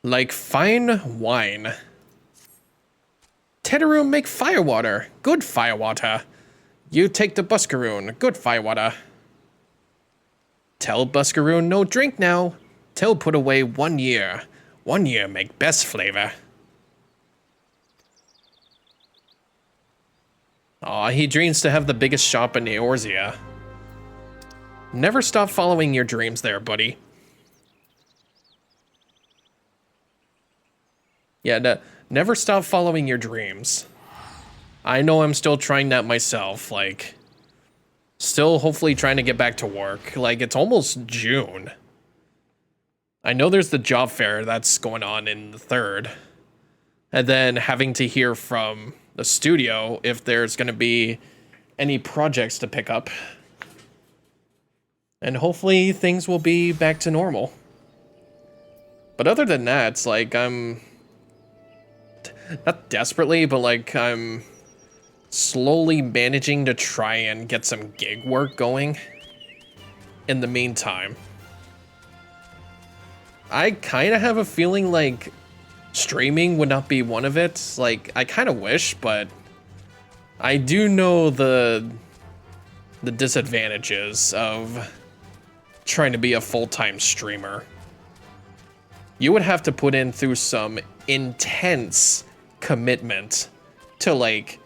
Like fine wine. Tetaroon make firewater. Good firewater. You take the Buscaroon. Good firewater. Tell Buscaroon no drink now. Tell put away 1 year. 1 year make best flavor. Aw, he dreams to have the biggest shop in Eorzea. Never stop following your dreams there, buddy. Yeah, never stop following your dreams. I know I'm still trying that myself, like, still hopefully trying to get back to work. Like, it's almost June. I know there's the job fair that's going on in the 3rd. And then having to hear from the studio if there's going to be any projects to pick up. And hopefully things will be back to normal. But other than that, it's like I'm... not desperately, but like I'm slowly managing to try and get some gig work going in the meantime. I kind of have a feeling like streaming would not be one of it. Like, I kind of wish, but I do know the disadvantages of trying to be a full-time streamer. You would have to put in through some intense commitment to, like,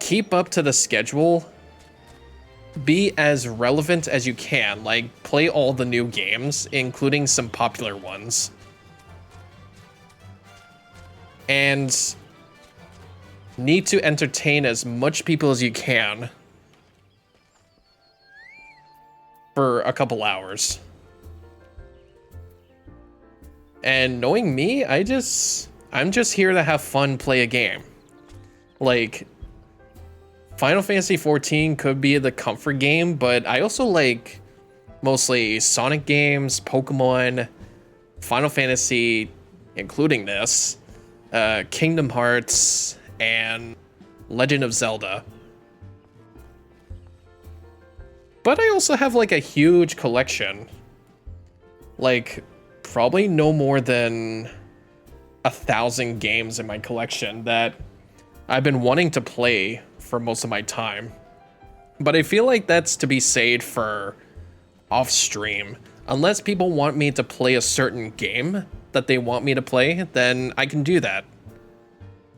keep up to the schedule, be as relevant as you can, like, play all the new games, including some popular ones. And need to entertain as much people as you can for a couple hours. And knowing me, I'm just here to have fun, play a game. Like, Final Fantasy XIV could be the comfort game, but I also like mostly Sonic games, Pokemon, Final Fantasy, including this, Kingdom Hearts, and Legend of Zelda. But I also have like a huge collection. Like, probably no more than 1,000 games in my collection that I've been wanting to play for most of my time. But I feel like that's to be saved for off stream. Unless people want me to play a certain game that they want me to play, then I can do that.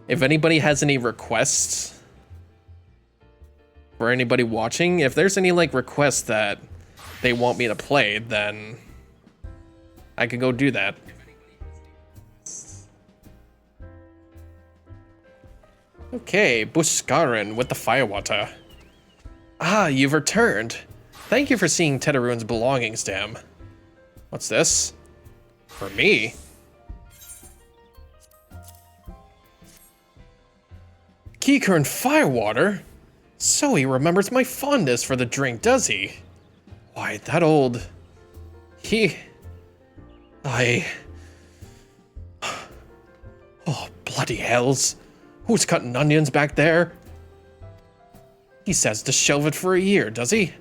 If anybody has any requests for anybody watching, if there's any like requests that they want me to play, then I could go do that. Okay, Buscaroon with the firewater. Ah, you've returned. Thank you for seeing Tetaroon's belongings to him. What's this? For me? Keycurrent firewater? So he remembers my fondness for the drink, does he? Why, that old... Oh, bloody hells. Who's cutting onions back there? He says to shelve it for a year, does he?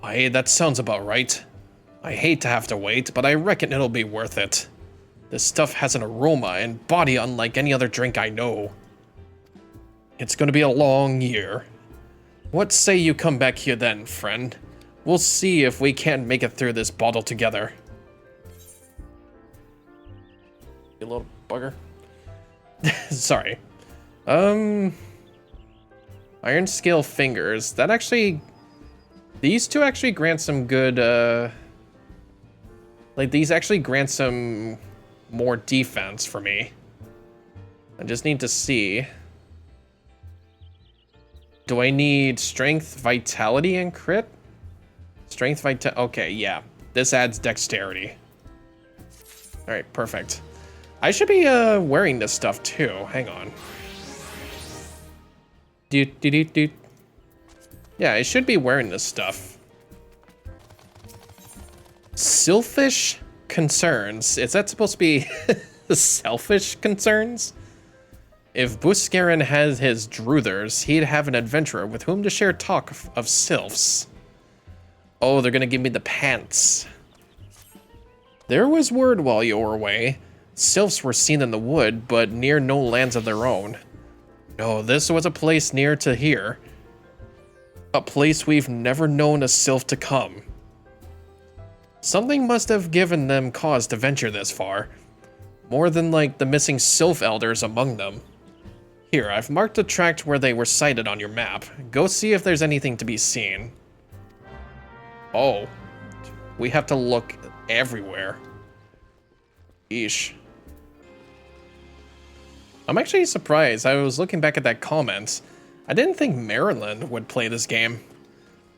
Aye, that sounds about right. I hate to have to wait, but I reckon it'll be worth it. This stuff has an aroma and body unlike any other drink I know. It's gonna be a long year. What say you come back here then, friend? We'll see if we can't make it through this bottle together. You little bugger. Sorry. Iron Scale Fingers. That actually... These two actually grant some good, like, these actually grant some more defense for me. I just need to see. Do I need Strength, Vitality, and Crit? Strength, Vitality... Okay, yeah. This adds Dexterity. Alright, perfect. I should be, wearing this stuff, too. Hang on. Doot. Yeah, I should be wearing this stuff. Selfish concerns. Is that supposed to be selfish concerns? If Buscaroon has his druthers, he'd have an adventurer with whom to share talk of sylphs. Oh, they're gonna give me the pants. There was word while you were away. Sylphs were seen in the wood, but near no lands of their own. No, this was a place near to here. A place we've never known a sylph to come. Something must have given them cause to venture this far. More than like the missing sylph elders among them. Here, I've marked the tract where they were sighted on your map. Go see if there's anything to be seen. Oh. We have to look everywhere. Eesh. I'm actually surprised. I was looking back at that comment. I didn't think Maryland would play this game.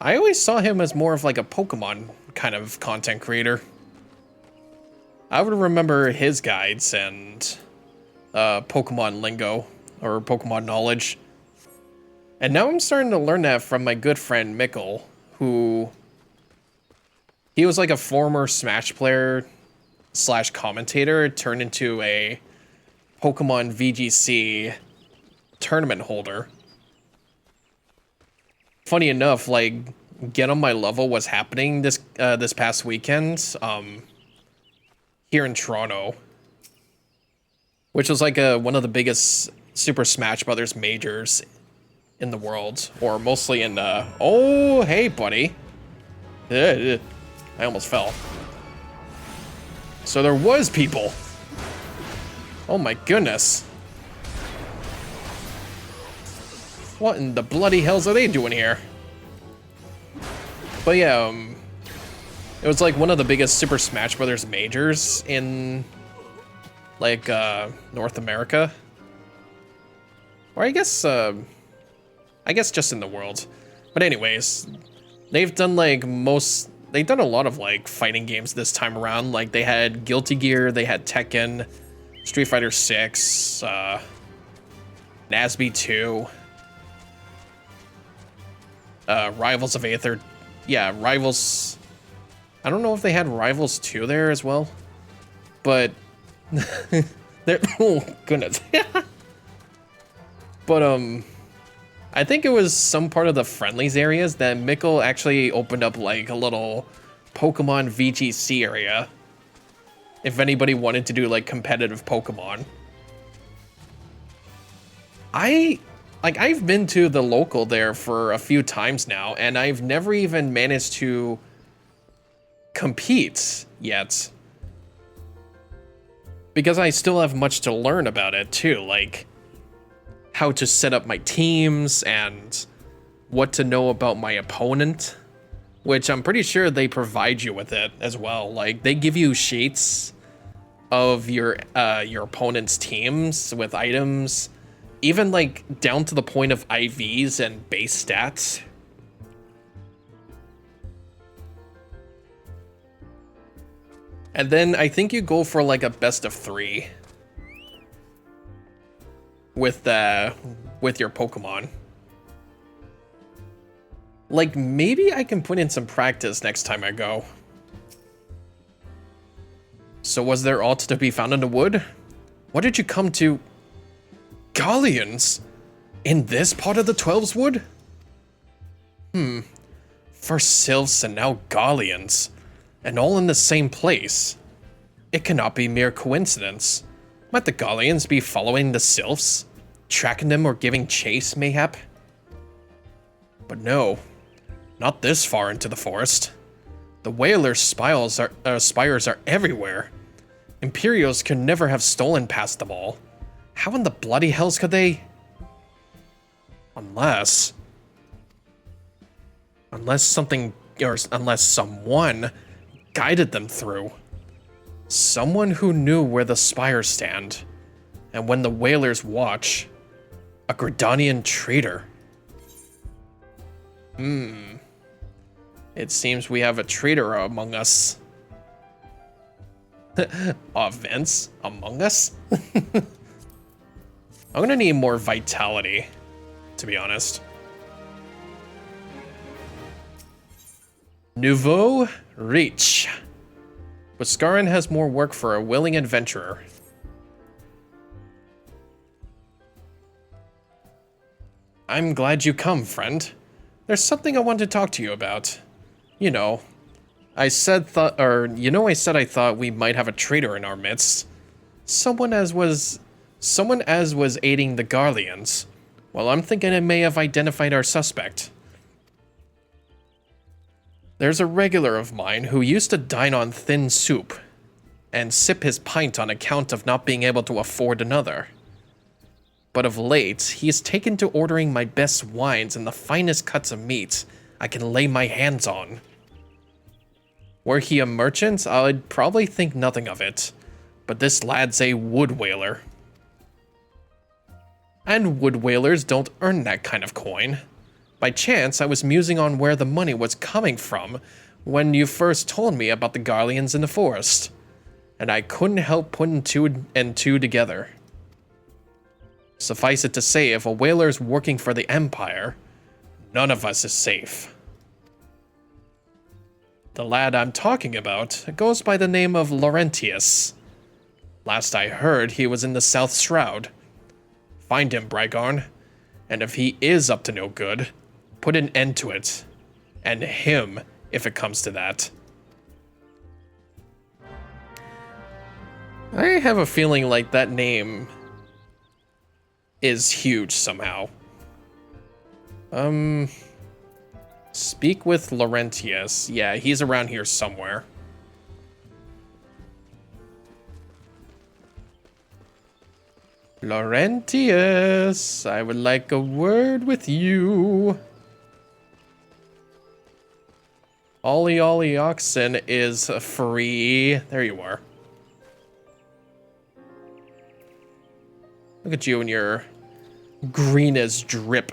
I always saw him as more of like a Pokemon kind of content creator. I would remember his guides and Pokemon lingo or Pokemon knowledge. And now I'm starting to learn that from my good friend Mikkel, who he was like a former Smash player / commentator turned into a Pokemon VGC tournament holder. Funny enough, like Get on My Level was happening this past weekend here in Toronto, which was like one of the biggest Super Smash Brothers majors in the world, or mostly in oh, hey buddy. I almost fell. So there was people. Oh my goodness. What in the bloody hells are they doing here? But yeah, it was like one of the biggest Super Smash Brothers majors in like North America. Or I guess just in the world. But anyways, they've done like they've done a lot of like fighting games this time around. Like they had Guilty Gear, they had Tekken, Street Fighter 6, NASB 2, Rivals of Aether. Yeah, Rivals. I don't know if they had Rivals 2 there as well, but oh goodness. But I think it was some part of the friendlies areas that Mikkel actually opened up like a little Pokemon VGC area. If anybody wanted to do like competitive Pokemon. I've been to the local there for a few times now, and I've never even managed to compete yet. Because I still have much to learn about it too, like how to set up my teams and what to know about my opponent, which I'm pretty sure they provide you with it as well. Like they give you sheets of your opponent's teams with items, even like down to the point of IVs and base stats. And then I think you go for like a best of 3 with your Pokemon. Like maybe I can put in some practice next time I go. So was there aught to be found in the wood? What did you come to? Galleons? In this part of the 12's wood? First sylphs and now Galleons. And all in the same place. It cannot be mere coincidence. Might the Galleons be following the sylphs? Tracking them or giving chase, mayhap? But no. Not this far into the forest. The Whaler's spires are everywhere. Imperials could never have stolen past them all. How in the bloody hells could they? Unless someone guided them through. Someone who knew where the spires stand. And when the Whalers watch. A Gridanian traitor. It seems we have a traitor among us. Vince? Among us? I'm gonna need more vitality, to be honest. Nouveau Reach. Buscarin has more work for a willing adventurer. I'm glad you come, friend. There's something I want to talk to you about. You know, I said I thought we might have a traitor in our midst. Someone as was aiding the Garleans. Well, I'm thinking it may have identified our suspect. There's a regular of mine who used to dine on thin soup and sip his pint on account of not being able to afford another. But of late, he's taken to ordering my best wines and the finest cuts of meat I can lay my hands on. Were he a merchant, I'd probably think nothing of it. But this lad's a wood whaler. And wood whalers don't earn that kind of coin. By chance, I was musing on where the money was coming from when you first told me about the Garleans in the forest. And I couldn't help putting two and two together. Suffice it to say, if a whaler's working for the Empire, none of us is safe. The lad I'm talking about goes by the name of Laurentius. Last I heard, he was in the South Shroud. Find him, Brygarn, and if he is up to no good, put an end to it. And him, if it comes to that. I have a feeling like that name is huge somehow. Speak with Laurentius. Yeah, he's around here somewhere. Laurentius, I would like a word with you. Ollie Oxen is free. There you are. Look at you and your green as drip.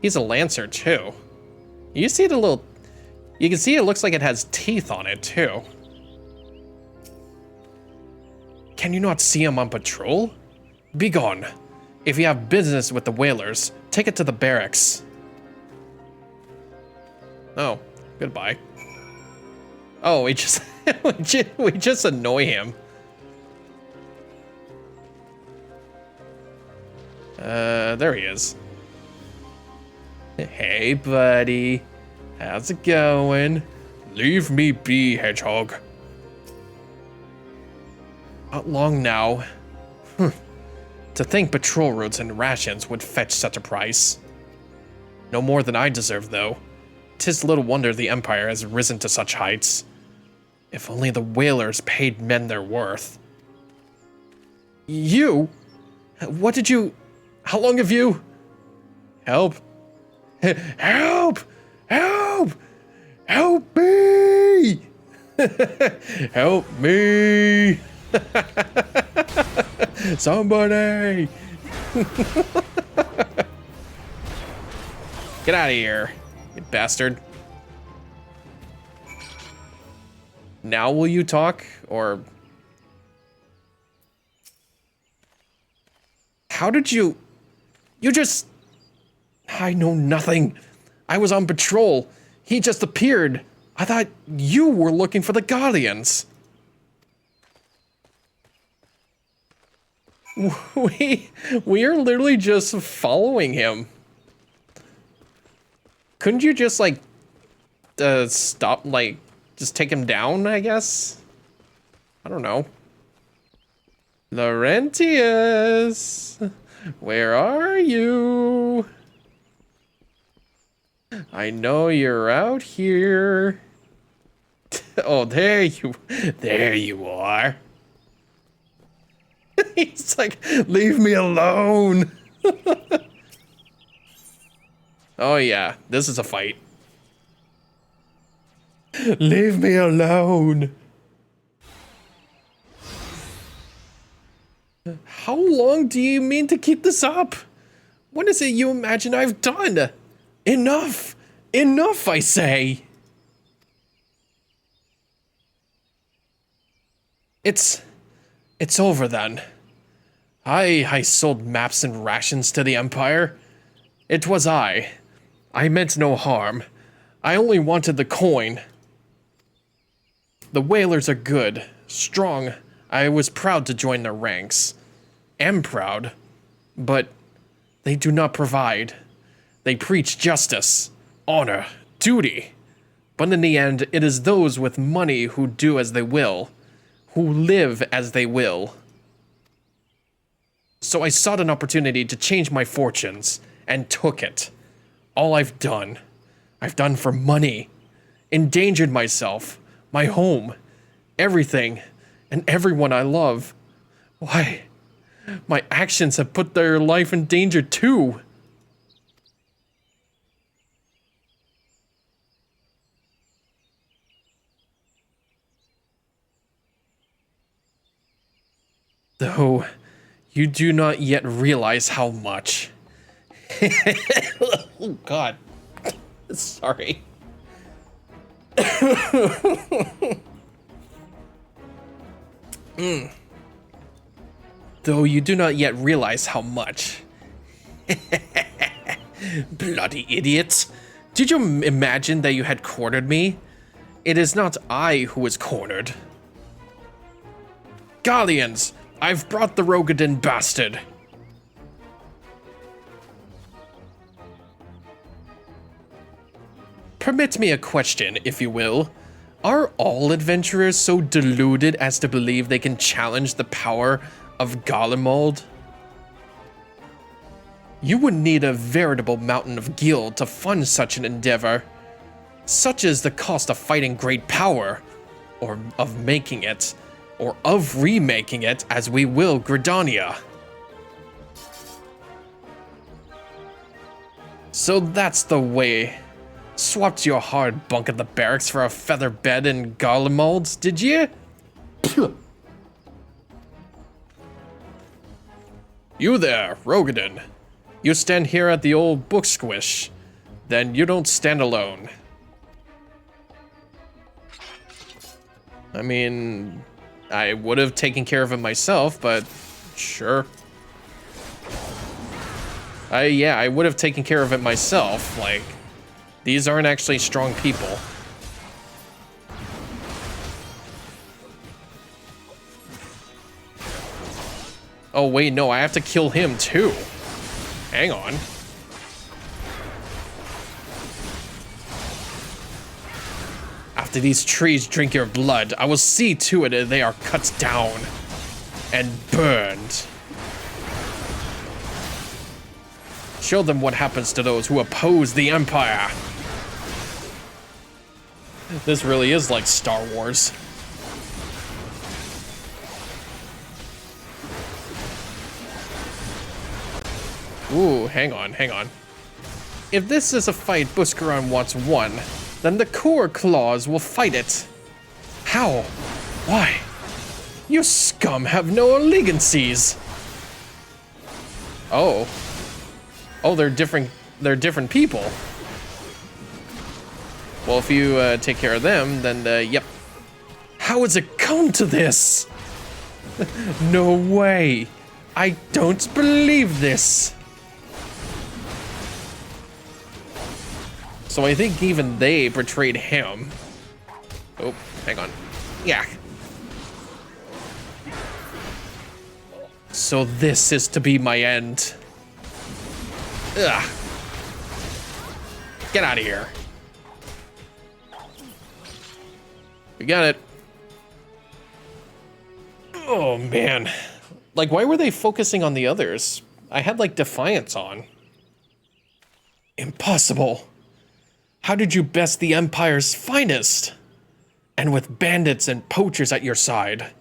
He's a lancer too. You see the little... You can see it looks like it has teeth on it too. Can you not see him on patrol? Begone. If you have business with the whalers, take it to the barracks. Oh, goodbye. Oh, we just we just annoy him. There he is. Hey, buddy. How's it going? Leave me be, Hedgehog. Not long now. To think patrol routes and rations would fetch such a price. No more than I deserve, though. 'Tis little wonder the Empire has risen to such heights. If only the whalers paid men their worth. You? What did you... How long have you... Help. Help! Help! Help me! Help me! Somebody! Get out of here, you bastard. Now will you talk, or... How did you... You just... I know nothing. I was on patrol. He just appeared. I thought you were looking for the Guardians. We are literally just following him. Couldn't you just, like, stop, like, just take him down, I guess? I don't know. Laurentius, where are you? I know you're out here. Oh, there you are. He's like, leave me alone. Oh yeah, this is a fight. Leave me alone. How long do you mean to keep this up? What is it you imagine I've done? Enough! Enough, I say! It's over then. I sold maps and rations to the Empire. It was I. I meant no harm. I only wanted the coin. The whalers are good, strong. I was proud to join their ranks. Am proud. But they do not provide. They preach justice, honor, duty. But in the end, it is those with money who do as they will, who live as they will. So I sought an opportunity to change my fortunes, and took it. All I've done for money, endangered myself, my home, everything, and everyone I love. Why, my actions have put their life in danger too. Though you do not yet realize how much. Oh God. Sorry. Though you do not yet realize how much. Bloody idiots. Did you imagine that you had cornered me? It is not I who was cornered. Galleons, I've brought the Rogadin bastard. Permit me a question, if you will. Are all adventurers so deluded as to believe they can challenge the power of Garlemald? You would need a veritable mountain of gil to fund such an endeavor. Such is the cost of fighting great power, or of making it, or of remaking it as we will Gridania. So that's the way. Swapped your hard bunk at the barracks for a feather bed in Garlemald, did you? You there, Rogadin. You stand here at the old book squish. Then you don't stand alone. I mean, I would have taken care of it myself, but sure. I would have taken care of it myself. Like, these aren't actually strong people. Oh wait, no, I have to kill him too. Hang on. After these trees drink your blood, I will see to it that they are cut down and burned. Show them what happens to those who oppose the Empire. This really is like Star Wars. Ooh, hang on. If this is a fight Buscaron wants won, then the core claws will fight it. How? Why? You scum have no allegiances. Oh, they're different people. Well, if you take care of them, then yep. How has it come to this? No way. I don't believe this. So I think even they betrayed him. Oh, hang on. Yeah. So this is to be my end. Ugh. Get out of here. We got it. Oh, man. Like, why were they focusing on the others? I had, like, Defiance on. Impossible. How did you best the Empire's finest? And with bandits and poachers at your side.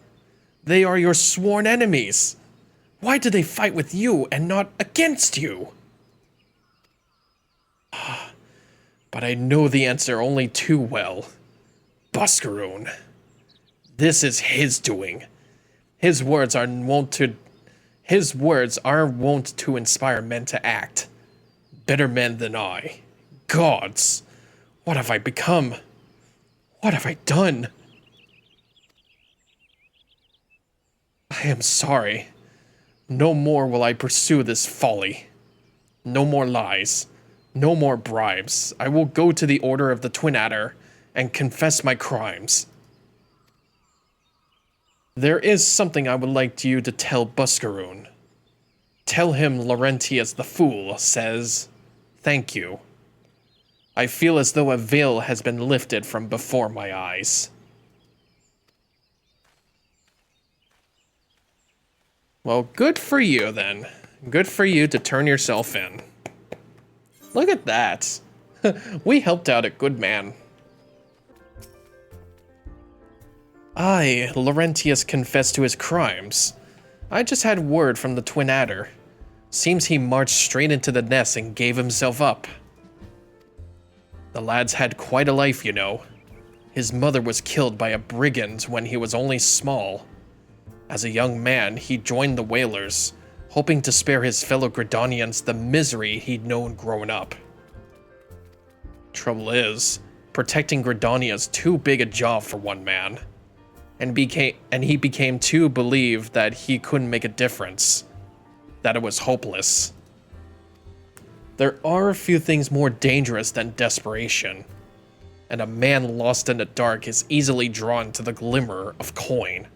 They are your sworn enemies. Why do they fight with you and not against you? But I know the answer only too well. Buscaron. This is his doing. His words are wont to inspire men to act. Better men than I. Gods. What have I become? What have I done? I am sorry. No more will I pursue this folly. No more lies. No more bribes. I will go to the Order of the Twin Adder and confess my crimes. There is something I would like you to tell Buscaron. Tell him Laurentius the Fool says, thank you. I feel as though a veil has been lifted from before my eyes. Well, good for you then. Good for you to turn yourself in. Look at that. We helped out a good man. Laurentius confessed to his crimes. I just had word from the Twin Adder. Seems he marched straight into the nest and gave himself up. The lad's had quite a life, you know. His mother was killed by a brigand when he was only small. As a young man, he joined the Whalers, hoping to spare his fellow Gridanians the misery he'd known growing up. Trouble is, protecting Gridania's too big a job for one man, and he became too believed that he couldn't make a difference, that it was hopeless. There are a few things more dangerous than desperation, and a man lost in the dark is easily drawn to the glimmer of coin.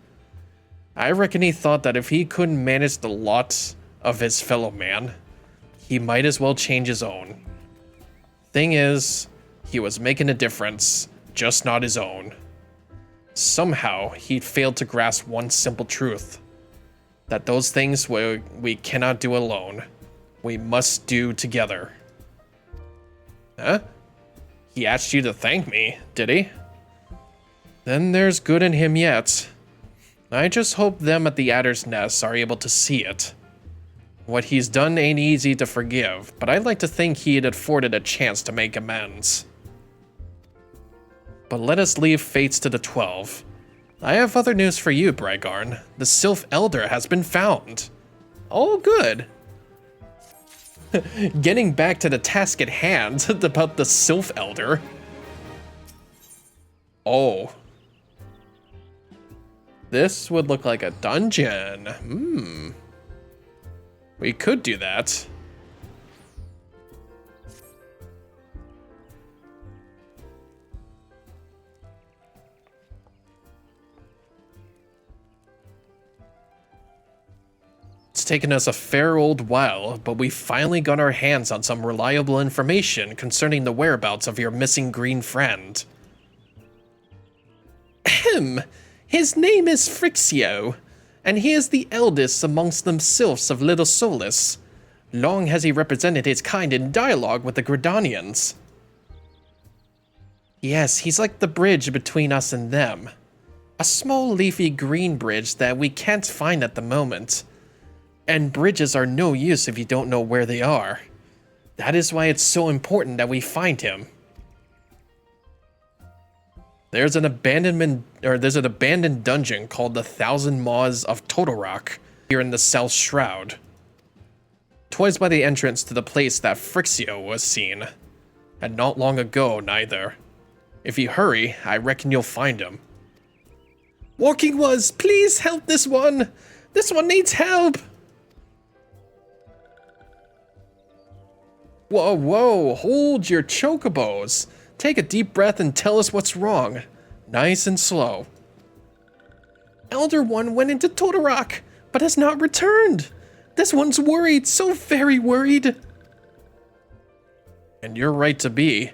I reckon he thought that if he couldn't manage the lot of his fellow man, he might as well change his own. Thing is, he was making a difference, just not his own. Somehow, he failed to grasp one simple truth, that those things we cannot do alone, we must do together. Huh? He asked you to thank me, did he? Then there's good in him yet. I just hope them at the Adder's Nest are able to see it. What he's done ain't easy to forgive, but I'd like to think he'd afforded a chance to make amends. But let us leave fates to the 12. I have other news for you, Brigarn. The Sylph Elder has been found. Oh, good. Getting back to the task at hand about the Sylph Elder. Oh. This would look like a dungeon. We could do that. It's taken us a fair old while, but we finally got our hands on some reliable information concerning the whereabouts of your missing green friend. Ahem. His name is Phrixio, and he is the eldest amongst them sylphs of Little Solus. Long has he represented his kind in dialogue with the Gridanians. Yes, he's like the bridge between us and them. A small leafy green bridge that we can't find at the moment. And bridges are no use if you don't know where they are. That is why it's so important that we find him. There's an abandoned dungeon called the 1,000 Maws of Totorock here in the South Shroud. Twice by the entrance to the place that Phrixio was seen. And not long ago, neither. If you hurry, I reckon you'll find him. Walking Was, please help this one! This one needs help! Whoa, whoa, hold your chocobos! Take a deep breath and tell us what's wrong. Nice and slow. Elder One went into Totorock, but has not returned. This one's worried, so very worried. And you're right to be.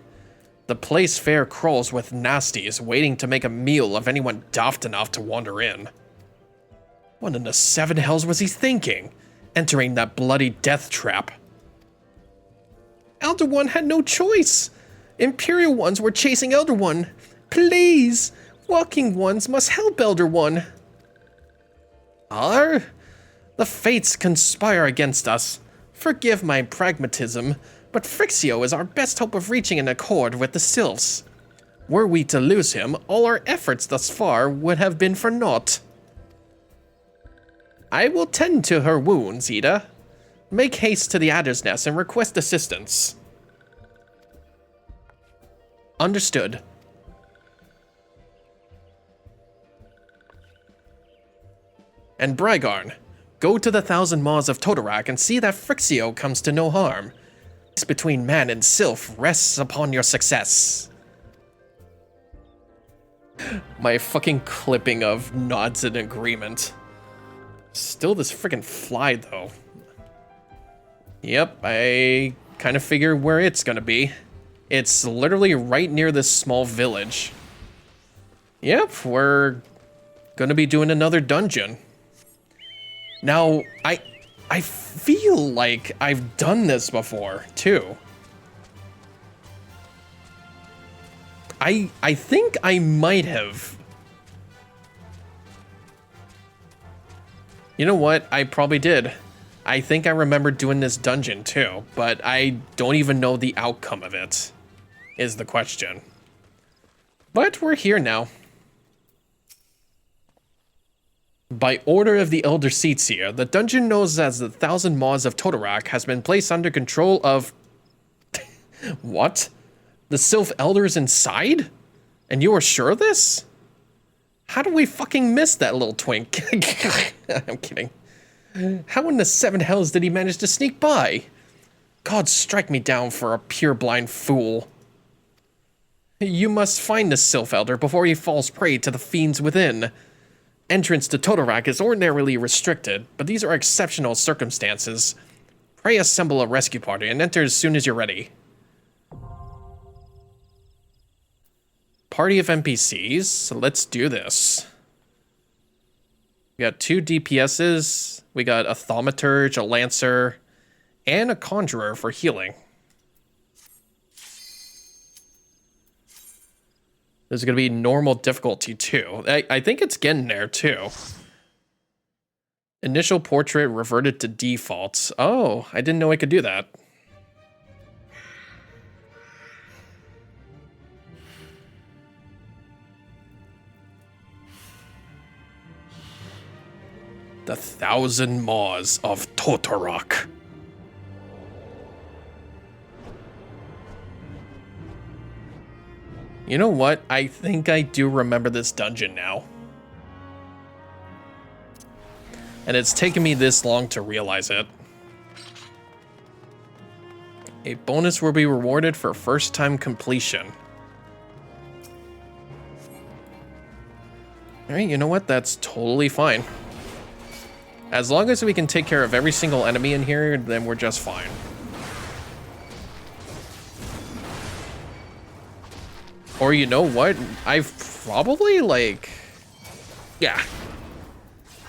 The place fair crawls with nasties waiting to make a meal of anyone daft enough to wander in. What in the seven hells was he thinking, entering that bloody death trap? Elder One had no choice. Imperial ones were chasing Elder One. Please, walking ones must help Elder One. The fates conspire against us. Forgive my pragmatism, but Phrixio is our best hope of reaching an accord with the Sylphs. Were we to lose him, all our efforts thus far would have been for naught. I will tend to her wounds, Ida. Make haste to the Adder's Nest and request assistance. Understood. And Brigarn, go to the 1,000 Maws of Totorock and see that Phrixio comes to no harm. Peace between man and sylph rests upon your success. My fucking clipping of nods in agreement. Still this freaking fly, though. Yep, I kind of figure where it's gonna be. It's literally right near this small village. Yep, we're gonna be doing another dungeon. Now, I feel like I've done this before, too. I think I might have. You know what? I probably did. I think I remember doing this dungeon too, but I don't even know the outcome of it, is the question. But we're here now. By order of the Elder Seatsia, the dungeon known as the 1,000 Maws of Totorak has been placed under control of... What? The Sylph Elders inside? And you were sure of this? How do we fucking miss that little twink? I'm kidding. How in the seven hells did he manage to sneak by? God strike me down for a pure-blind fool. You must find the Sylph Elder before he falls prey to the fiends within. Entrance to Totorak is ordinarily restricted, but these are exceptional circumstances. Pray assemble a rescue party and enter as soon as you're ready. Party of NPCs, so let's do this. We got 2 DPSs, we got a Thaumaturge, a Lancer, and a Conjurer for healing. There's going to be normal difficulty too. I think it's getting there too. Initial portrait reverted to default. Oh, I didn't know I could do that. The 1,000 Maws of Totorak. You know what? I think I do remember this dungeon now. And it's taken me this long to realize it. A bonus will be rewarded for first time completion. Alright, you know what? That's totally fine. As long as we can take care of every single enemy in here, then we're just fine. Or you know what? I've probably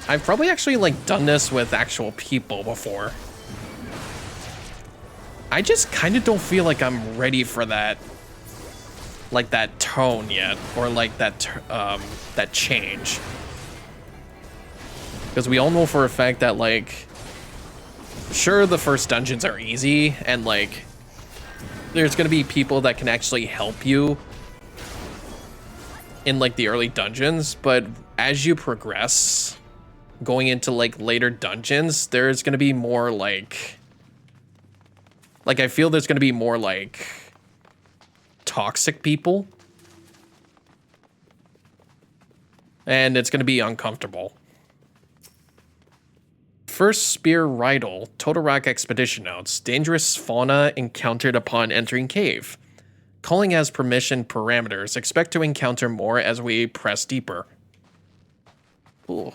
I've probably actually done this with actual people before. I just kind of don't feel like I'm ready for that, that tone yet, or that change. Because we all know for a fact that sure, the first dungeons are easy, and there's gonna be people that can actually help you in the early dungeons, but as you progress, going into later dungeons, there's gonna be more I feel there's gonna be more toxic people, and it's gonna be uncomfortable. First Spear Rydal, Totorak Expedition Notes. Dangerous fauna encountered upon entering cave. Calling as permission parameters. Expect to encounter more as we press deeper. Ooh.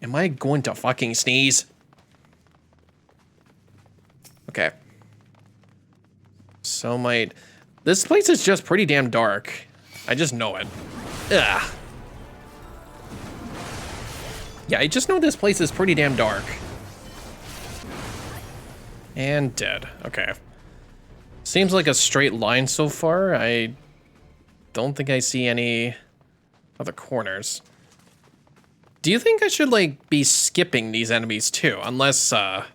Am I going to fucking sneeze? Okay. So this place is just pretty damn dark. I just know it. Ugh. Yeah, I just know this place is pretty damn dark. And dead. Okay. Seems like a straight line so far. I don't think I see any other corners. Do you think I should be skipping these enemies too? Unless nah.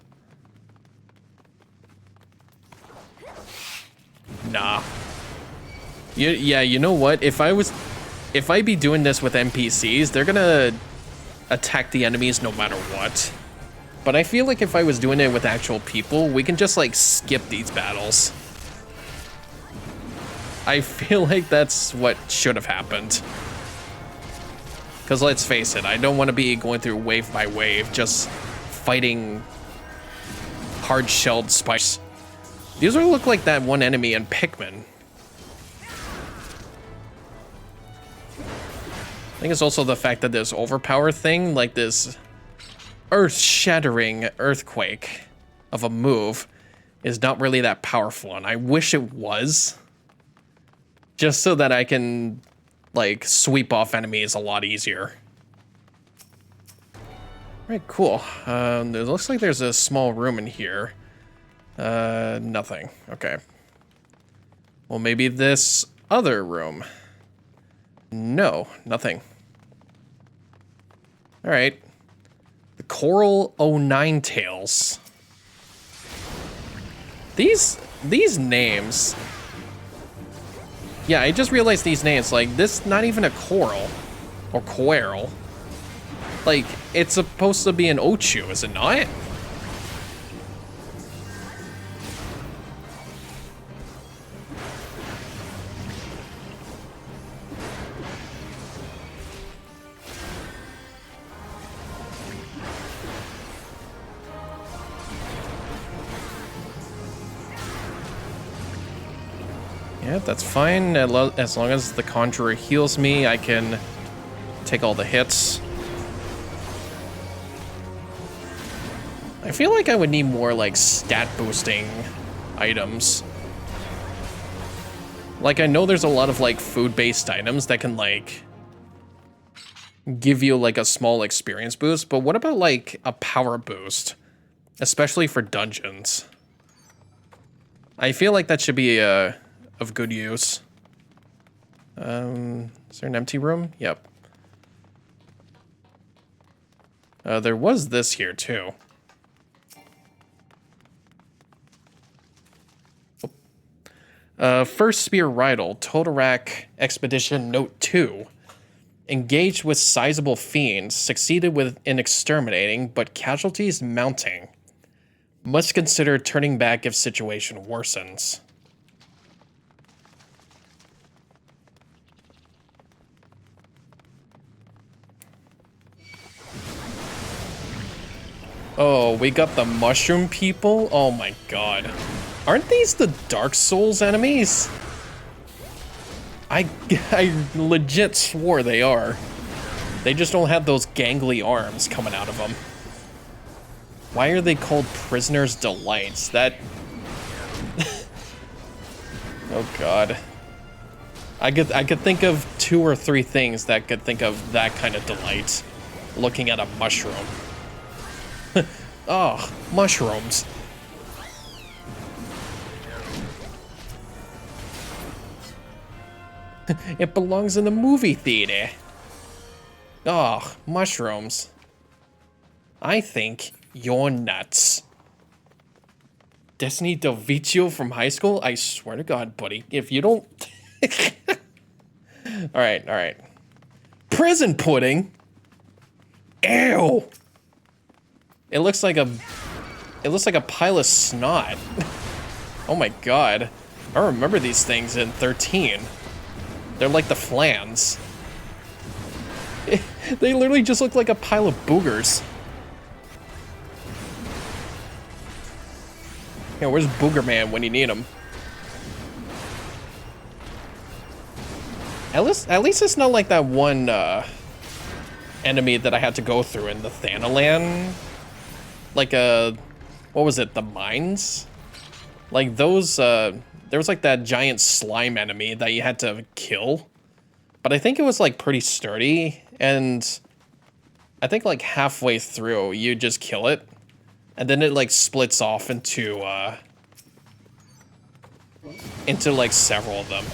Yeah, you know what? If I be doing this with NPCs, they're gonna attack the enemies no matter what. But I feel like if I was doing it with actual people, we can just skip these battles. I feel like that's what should have happened. Because let's face it, I don't want to be going through wave by wave, just fighting hard-shelled spikes. These look like that one enemy in Pikmin. I think it's also the fact that this overpower thing, this earth-shattering earthquake of a move, is not really that powerful, and I wish it was. Just so that I can, like, sweep off enemies a lot easier. Alright, cool. It looks like there's a small room in here. Nothing. Okay. Well, maybe this other room. No, nothing. Alright. The Coral 09 Tails. These names... Yeah, I just realized these names, like, this not even a coral. Or coral. Like, it's supposed to be an Ochu, is it not? Yeah, that's fine. As long as the Conjurer heals me, I can take all the hits. I feel like I would need more, like, stat boosting items. Like, I know there's a lot of, like, food-based items that can, like, give you, like, a small experience boost, but what about, like, a power boost? Especially for dungeons. I feel like that should be, of good use. Is there an empty room? Yep. There was this here, too. First Spear Rydal, Totorak Expedition Note 2. Engaged with sizable fiends, succeeded in exterminating, but casualties mounting. Must consider turning back if situation worsens. Oh, we got the mushroom people? Oh my god. Aren't these the Dark Souls enemies? I legit swore they are. They just don't have those gangly arms coming out of them. Why are they called Prisoner's Delights? That... Oh god. I could think of 2 or 3 things that could think of that kind of delight. Looking at a mushroom. Oh, mushrooms. It belongs in the movie theater. Oh, mushrooms. I think you're nuts. Destiny Del Vecchio from high school? I swear to God, buddy, if you don't... Alright, alright. Prison pudding? Ew! It looks like a pile of snot. Oh my god. I remember these things in 13. They're like the flans. They literally just look like a pile of boogers. Yeah, where's Booger Man when you need him? At least it's not like that one enemy that I had to go through in the Thanalan. Like what was it? The mines? Like those. There was like that giant slime enemy that you had to kill, but I think it was like pretty sturdy, and I think like halfway through you just kill it, and then it like splits off into like several of them.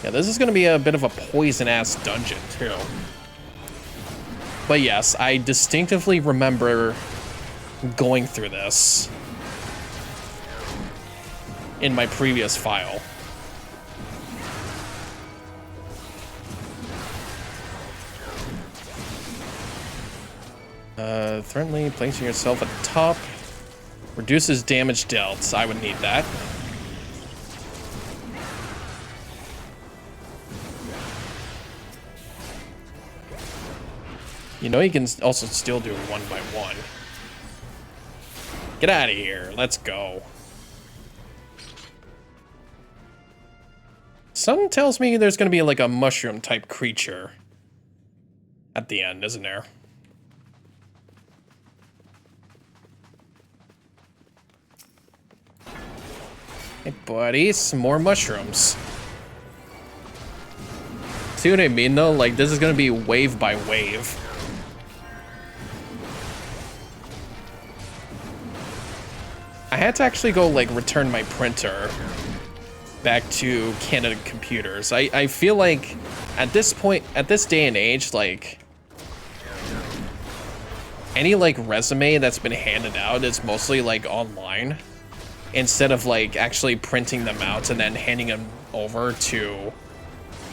Yeah, this is gonna be a bit of a poison-ass dungeon too. But yes, I distinctively remember going through this in my previous file. Threateningly placing yourself at the top. Reduces damage dealt. I would need that. You know, you can also still do it 1 by 1. Get out of here. Let's go. Something tells me there's going to be like a mushroom type creature at the end, isn't there? Hey, buddy, some more mushrooms. See what I mean, though? Like, this is gonna be wave by wave. I had to actually go, like, return my printer back to Canada Computers. I feel like at this point, at this day and age, like, any, like, resume that's been handed out is mostly, like, online, instead of, like, actually printing them out and then handing them over to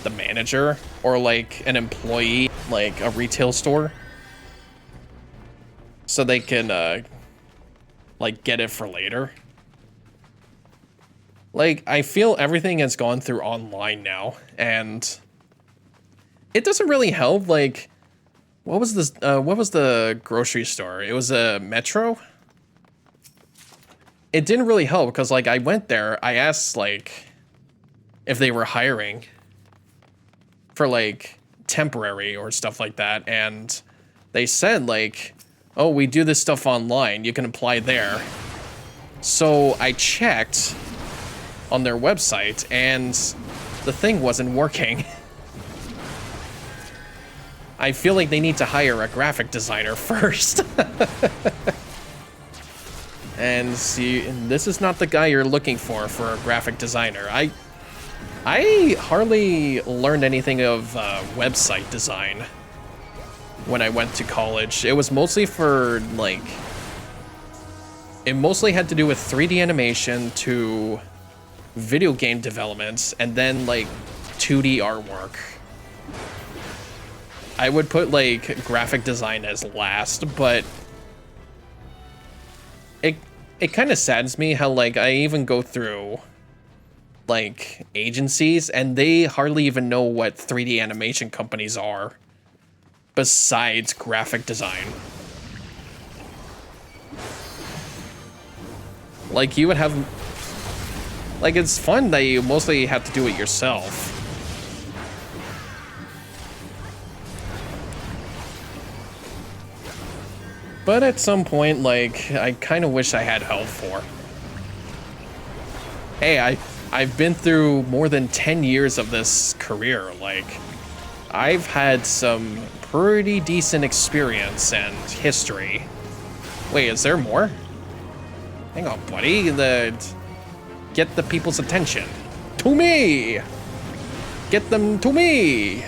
the manager or, like, an employee, like, a retail store, so they can, like, get it for later. Like, I feel everything has gone through online now, and it doesn't really help. Like, what was this? What was the grocery store? It was a Metro. It didn't really help because, like, I went there. I asked, like, if they were hiring for, like, temporary or stuff like that, and they said, like, oh, we do this stuff online. You can apply there. So I checked on their website, and the thing wasn't working. I feel like they need to hire a graphic designer first. And see, this is not the guy you're looking for a graphic designer. I hardly learned anything of website design when I went to college. It was mostly for, like, it mostly had to do with 3D animation to video game developments, and then, like, 2D artwork. I would put, like, graphic design as last, but it kind of saddens me how, like, I even go through, like, agencies, and they hardly even know what 3D animation companies are besides graphic design. Like, you would have, like, it's fun that you mostly have to do it yourself. But at some point, like, I kind of wish I had help for. Hey, I've been through more than 10 years of this career. Like, I've had some pretty decent experience and history. Wait, is there more? Hang on, buddy. Get the people's attention. To me! Get them to me!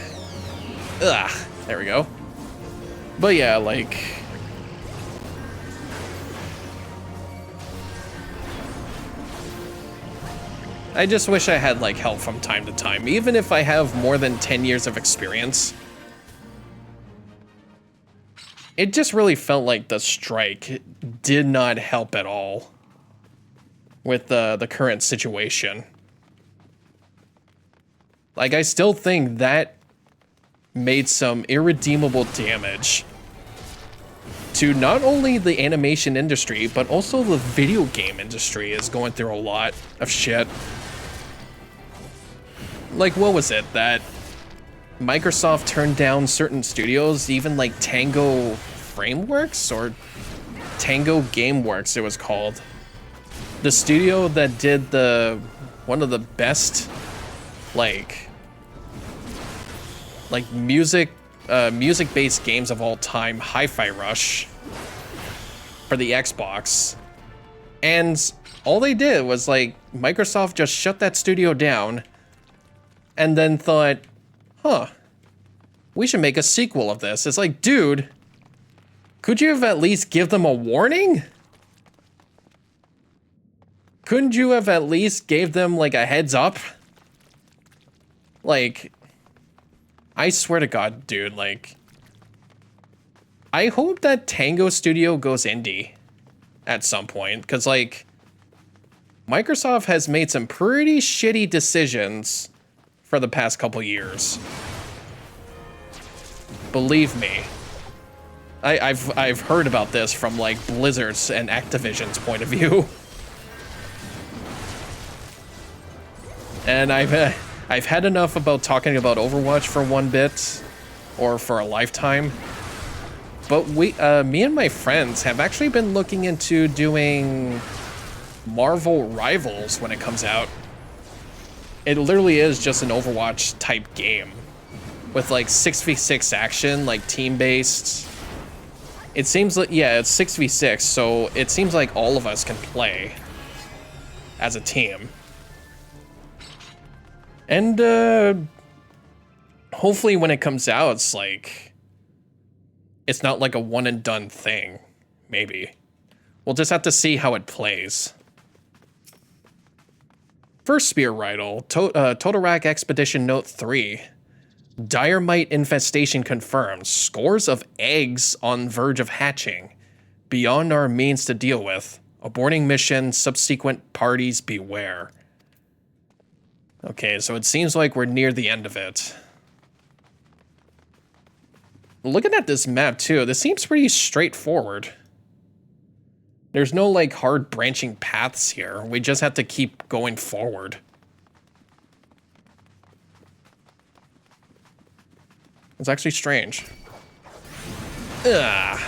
Ugh, there we go. But yeah, like, I just wish I had, like, help from time to time. Even if I have more than 10 years of experience, it just really felt like the strike did not help at all with the current situation. Like, I still think that made some irredeemable damage to not only the animation industry, but also the video game industry is going through a lot of shit. Like, what was it that Microsoft turned down certain studios, even like Tango Frameworks or Tango Gameworks it was called. The studio that did one of the best like music-based games of all time, Hi-Fi Rush, for the Xbox. And all they did was, like, Microsoft just shut that studio down and then thought, huh, we should make a sequel of this. It's like, dude, could you have at least give them a warning? Couldn't you have at least gave them, like, a heads up? Like, I swear to God, dude, like, I hope that Tango Studio goes indie at some point, because, like, Microsoft has made some pretty shitty decisions for the past couple years. Believe me. I've heard about this from, like, Blizzard's and Activision's point of view. And I've had enough about talking about Overwatch for one bit, or for a lifetime. But me and my friends have actually been looking into doing Marvel Rivals when it comes out. It literally is just an Overwatch type game with like 6v6 action, like team-based. It seems like, yeah, it's 6v6, so it seems like all of us can play as a team. And hopefully when it comes out, it's like, it's not like a one and done thing, maybe. We'll just have to see how it plays. First Spear Riddle, Totorak Expedition Note 3. Dire Mite infestation confirmed. Scores of eggs on verge of hatching. Beyond our means to deal with. Aborting mission, subsequent parties beware. Okay, so it seems like we're near the end of it. Looking at this map too, this seems pretty straightforward. There's no like hard branching paths here. We just have to keep going forward. It's actually strange. Ugh.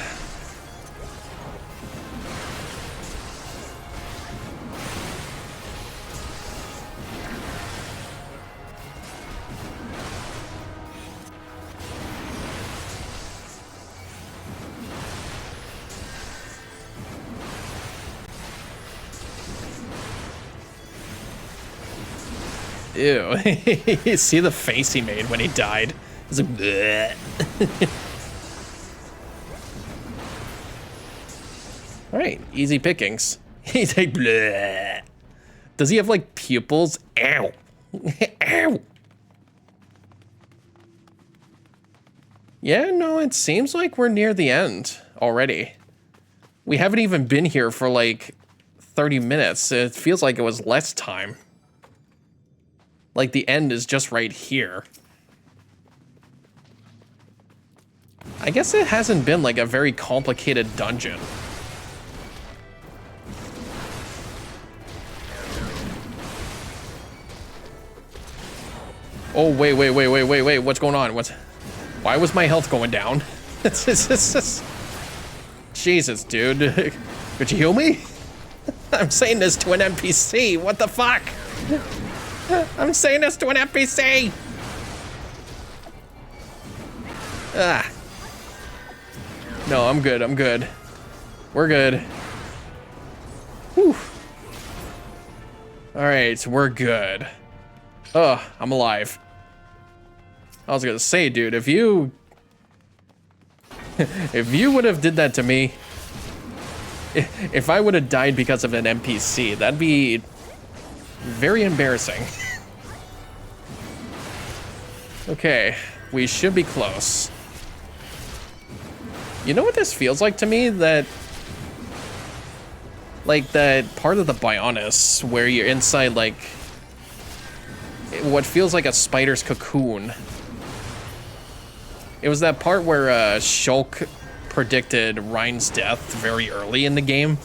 Ew. See the face he made when he died? It's like, bleh. All right, easy pickings. He's like, bleh. Does he have like pupils? Ow. Ow. Yeah, no, it seems like we're near the end already. We haven't even been here for like 30 minutes. It feels like it was less time. Like the end is just right here. I guess it hasn't been like a very complicated dungeon. Oh, wait, what's going on? Why was my health going down? Jesus, dude. Could you heal me? I'm saying this to an NPC, what the fuck? I'm saying this to an NPC! Ah. No, I'm good, I'm good. We're good. Whew. Alright, we're good. Oh, I'm alive. I was gonna say, dude, if you... if you would have did that to me... If I would have died because of an NPC, that'd be... very embarrassing. Okay, we should be close. You know what this feels like to me? That... like that part of the Bionis where you're inside like... what feels like a spider's cocoon. It was that part where Shulk predicted Ryan's death very early in the game.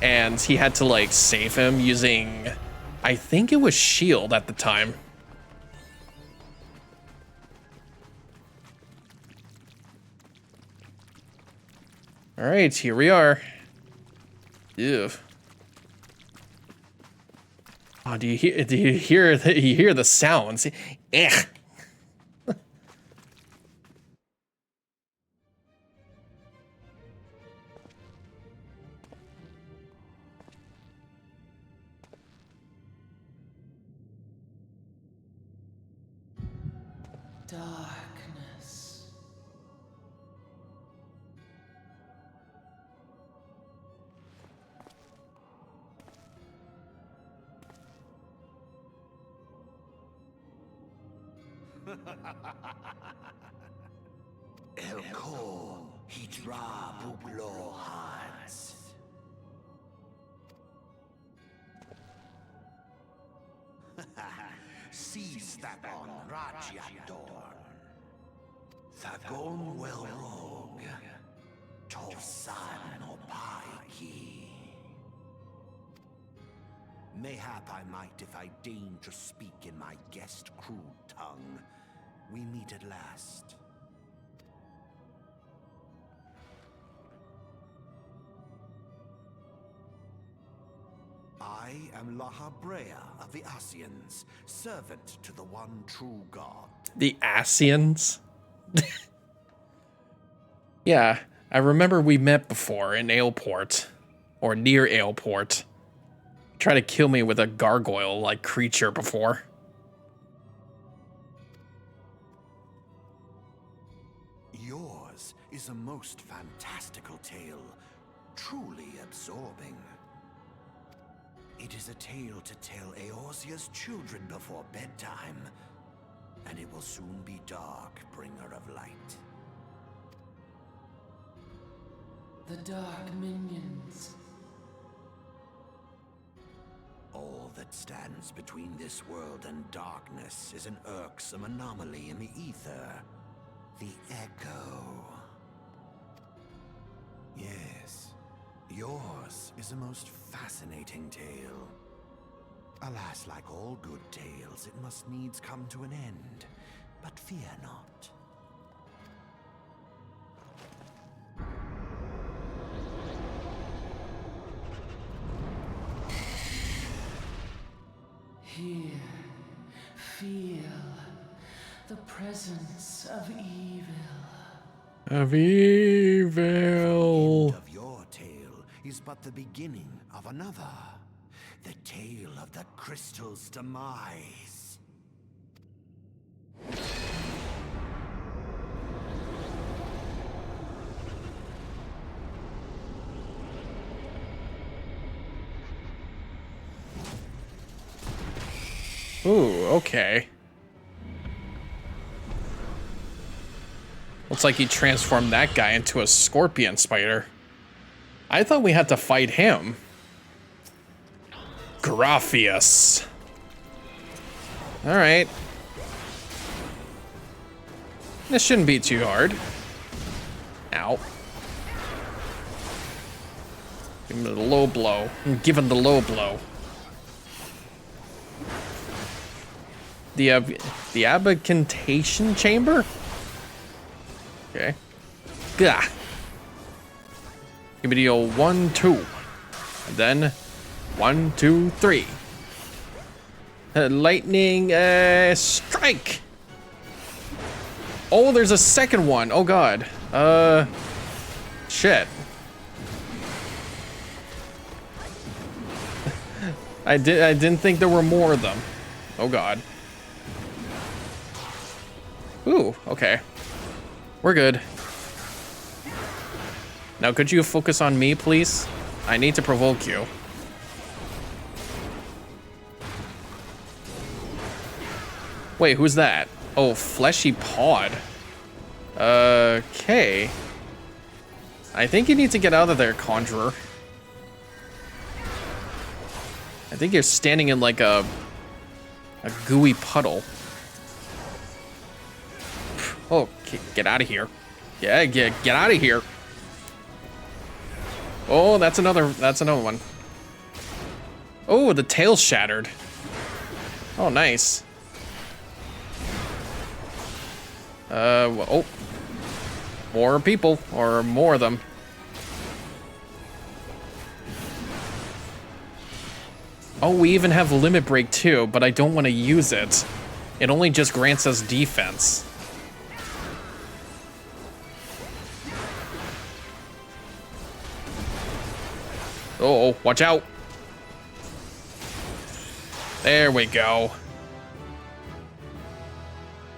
And he had to like save him using... I think it was shield at the time. All right, here we are. Ew. Oh, do you hear the sounds? Ugh. Darkness. Elko, Hidra Buglo Hans. Seize that on Rajyadorn. Thagon well rogue. Tosan Opaiki. Mayhap I might if I deign to speak in my guest crude tongue. We meet at last. I am Lahabrea of the Asians, servant to the one true god. The Asians? Yeah, I remember we met before in Aleport. Or near Aleport. Tried to kill me with a gargoyle-like creature before. Yours is a most fantastical tale, truly absorbing. It is a tale to tell Eorzea's children before bedtime, and it will soon be dark, bringer of light. The dark minions. All that stands between this world and darkness is an irksome anomaly in the ether. The Echo. Yes, yours is a most fascinating tale. Alas, like all good tales, it must needs come to an end. But fear not. Here, feel the presence of evil. Of The evil. end of your tale is but the beginning of another. The tale of the crystal's demise. Ooh, okay. Looks like he transformed that guy into a scorpion spider. I thought we had to fight him. Graphius. Alright. This shouldn't be too hard. Ow. Give him the low blow. Give him the low blow. The Abacantation Chamber? Okay. Gah. Give me the old 1, 2. And then 1, 2, 3. Lightning strike. Oh, there's a second one. Oh god. Shit. I didn't think there were more of them. Oh god. Ooh, okay. We're good. Now, could you focus on me, please? I need to provoke you. Wait, who's that? Oh, Fleshy Pod. Okay. I think you need to get out of there, Conjurer. I think you're standing in like a gooey puddle. Oh, get out of here. Yeah, get out of here. Oh, that's another one. Oh, the tail's shattered. Oh, nice. Oh. More people, or more of them. Oh, we even have Limit Break too, but I don't want to use it. It only just grants us defense. Oh, watch out. There we go.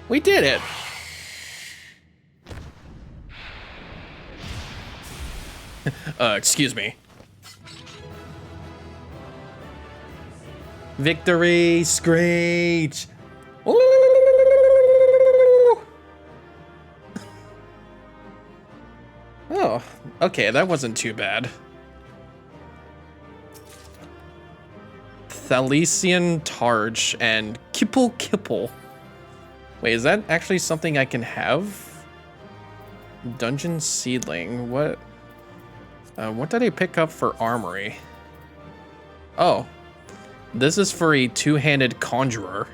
We did it. Excuse me. Victory screech. Ooh. Oh, okay, that wasn't too bad. Thalesian Targe and Kipple Kipple. Wait, is that actually something I can have? Dungeon Seedling. What did I pick up for Armory? Oh, this is for a two-handed Conjurer.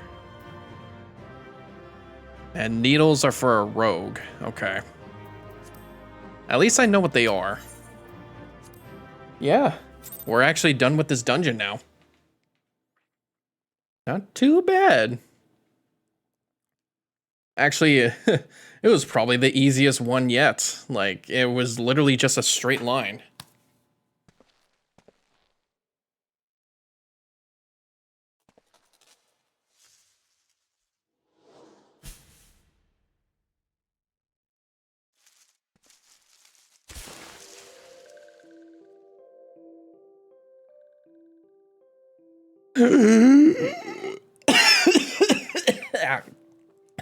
And needles are for a rogue. Okay. At least I know what they are. Yeah, we're actually done with this dungeon now. Not too bad. Actually, it was probably the easiest one yet. Like, it was literally just a straight line.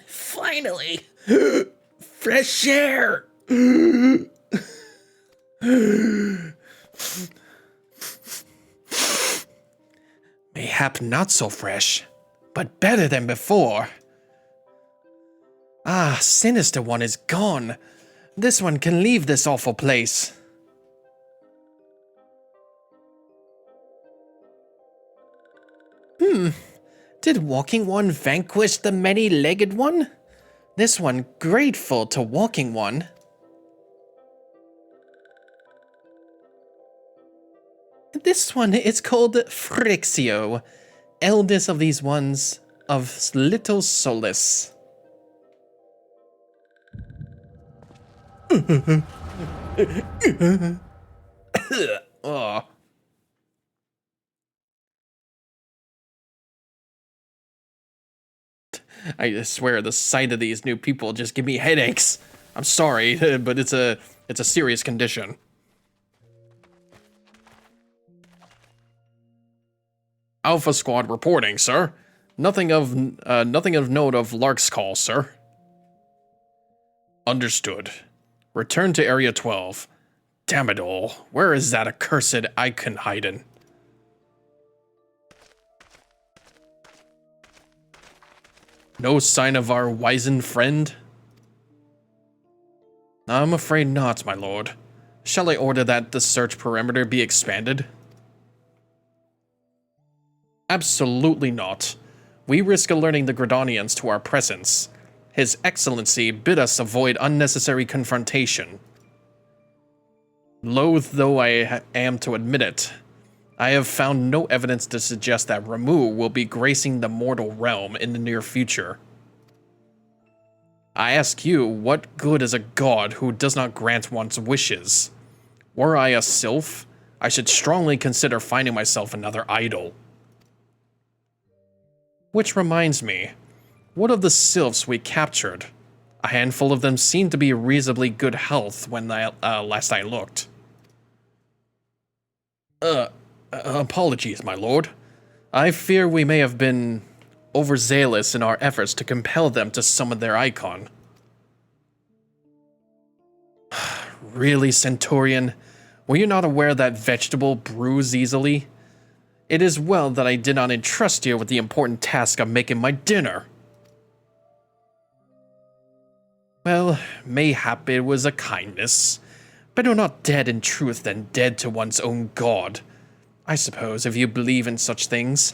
Finally! Fresh air! Mayhap not so fresh, but better than before. Ah, Sinister One is gone. This one can leave this awful place. Did Walking One vanquish the many-legged one? This one grateful to Walking One. This one is called Frixio, eldest of these ones of little solace. Oh. I swear the sight of these new people just give me headaches. I'm sorry, but it's a serious condition. Alpha Squad reporting, sir. Nothing of note of Lark's call, sir. Understood. Return to Area 12. Damn it all. Where is that accursed icon hiding? No sign of our wizened friend? I'm afraid not, my lord. Shall I order that the search perimeter be expanded? Absolutely not. We risk alerting the Gradonians to our presence. His Excellency bid us avoid unnecessary confrontation. Loath though I am to admit it, I have found no evidence to suggest that Ramu will be gracing the mortal realm in the near future. I ask you, what good is a god who does not grant one's wishes? Were I a sylph, I should strongly consider finding myself another idol. Which reminds me, what of the sylphs we captured? A handful of them seemed to be reasonably good health when last I looked. Apologies, my lord. I fear we may have been overzealous in our efforts to compel them to summon their icon. Really, Centaurian? Were you not aware that vegetable brews easily? It is well that I did not entrust you with the important task of making my dinner. Well, mayhap it was a kindness. Better not dead in truth than dead to one's own god. I suppose, if you believe in such things.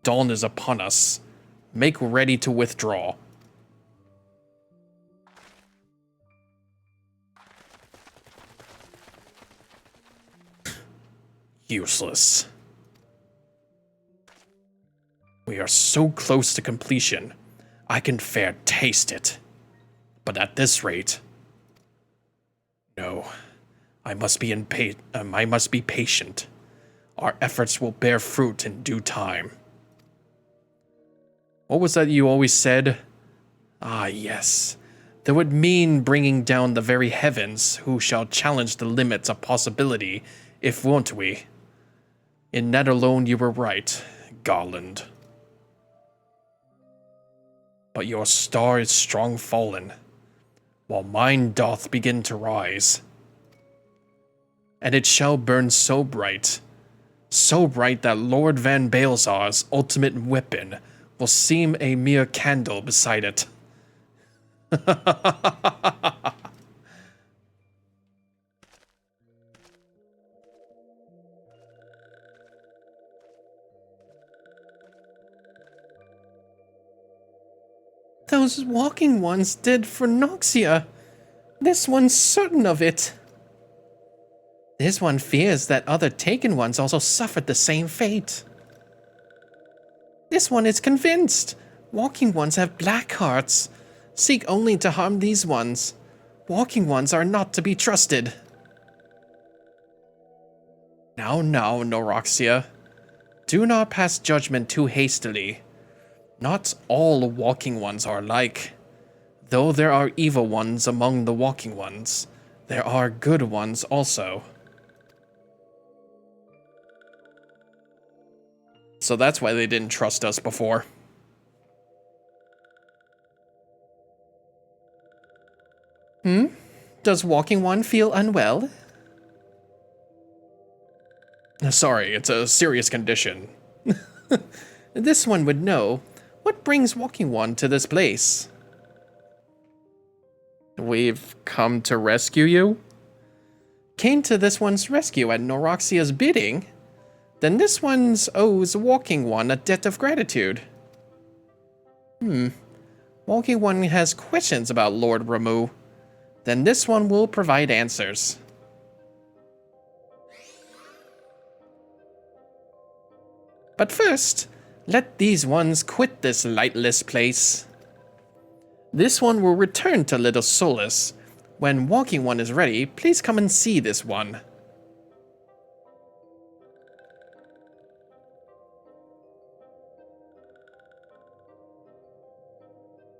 Dawn is upon us. Make ready to withdraw. Useless. We are so close to completion. I can fair taste it. But at this rate... No. I must be patient. Our efforts will bear fruit in due time. What was that you always said? Ah, yes. That would mean bringing down the very heavens, who shall challenge the limits of possibility, if won't we? In that alone you were right, Garland. But your star is strong fallen, while mine doth begin to rise. And it shall burn so bright that Lord Van Baelzar's ultimate weapon will seem a mere candle beside it. Those walking ones did for Noxia. This one's certain of it. This one fears that other taken ones also suffered the same fate. This one is convinced. Walking ones have black hearts. Seek only to harm these ones. Walking ones are not to be trusted. Now, Noroxia. Do not pass judgment too hastily. Not all walking ones are alike. Though there are evil ones among the walking ones, there are good ones also. So that's why they didn't trust us before. Does walking one feel unwell? Sorry, it's a serious condition. This one would know. What brings walking one to this place? We've come to rescue you? Came to this one's rescue at Noroxia's bidding? Then this one's owes walking one a debt of gratitude. Walking one has questions about Lord Ramu. Then this one will provide answers. But first, let these ones quit this lightless place. This one will return to Little Solace. When walking one is ready, please come and see this one.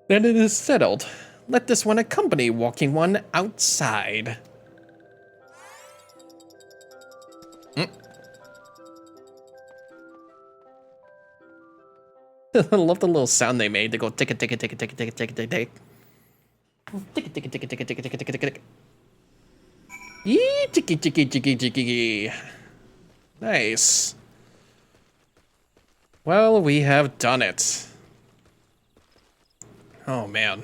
Then it is settled. Let this one accompany walking one outside. I love the little sound they made. They go tick tick tick tick tick tick tick tick tick. Tick tick tick tick tick tick tick tick tick. Yee ticky ticky ticky ticky. Nice. Well, we have done it. Oh man.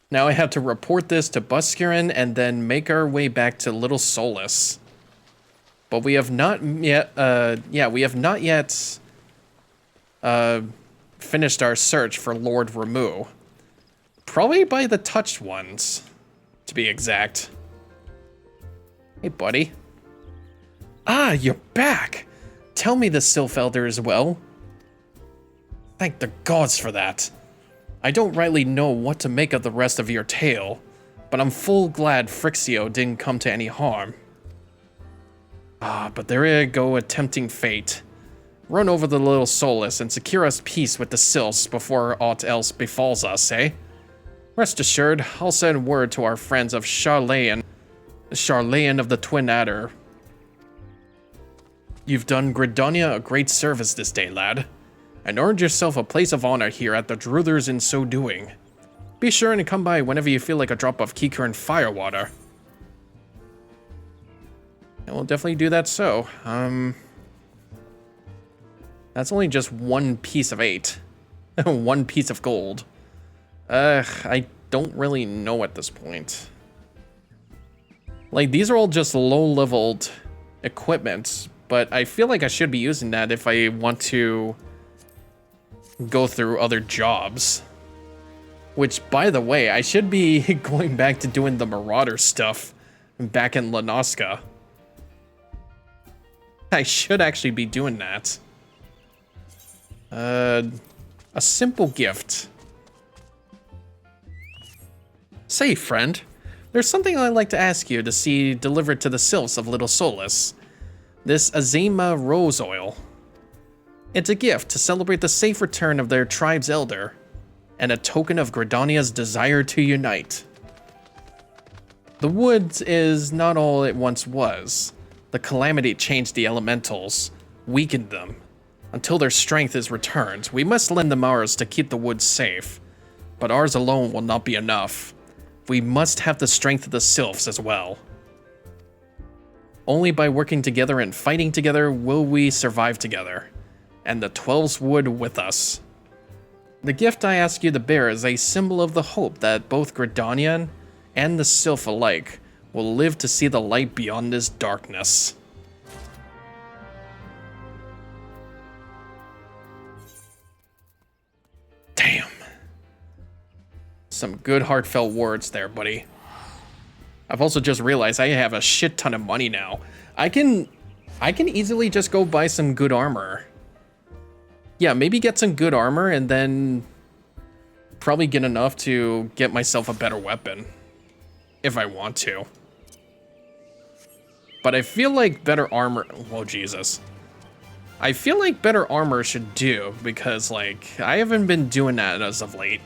Now I have to report this to Buscurin and then make our way back to Little Solace. But we have not yet, we have not yet finished our search for Lord Ramu. Probably by the touched ones, to be exact. Hey, buddy. Ah, you're back! Tell me the Sylph Elder is well. Thank the gods for that. I don't rightly know what to make of the rest of your tale, but I'm full glad Frixio didn't come to any harm. Ah, but there you go, a tempting fate. Run over the Little Solace and secure us peace with the Sylphs before aught else befalls us, eh? Rest assured, I'll send word to our friends of Charlayan of the Twin Adder. You've done Gridonia a great service this day, lad, and earned yourself a place of honor here at the Druthers in so doing. Be sure and come by whenever you feel like a drop of Kikern firewater. And we'll definitely do that so. That's only just 1 piece of 8. 1 piece of gold. I don't really know at this point. Like, these are all just low-leveled equipment, but I feel like I should be using that if I want to go through other jobs. Which, by the way, I should be going back to doing the Marauder stuff back in Lanoska. I should actually be doing that. A simple gift. Say, friend, there's something I'd like to ask you to see delivered to the Sylphs of Little Solace. This Azima Rose Oil. It's a gift to celebrate the safe return of their tribe's elder, and a token of Gridania's desire to unite. The woods is not all it once was. The calamity changed the elementals, weakened them. Until their strength is returned, we must lend them ours to keep the woods safe. But ours alone will not be enough. We must have the strength of the Sylphs as well. Only by working together and fighting together will we survive together, and the 12s would with us. The gift I ask you to bear is a symbol of the hope that both Gridanian and the Sylph alike will live to see the light beyond this darkness. Damn. Some good heartfelt words there, buddy. I've also just realized I have a shit ton of money now. I can easily just go buy some good armor. Yeah, maybe get some good armor and then probably get enough to get myself a better weapon. If I want to. But I feel like better armor... Whoa, Jesus. I feel like better armor should do because, like, I haven't been doing that as of late.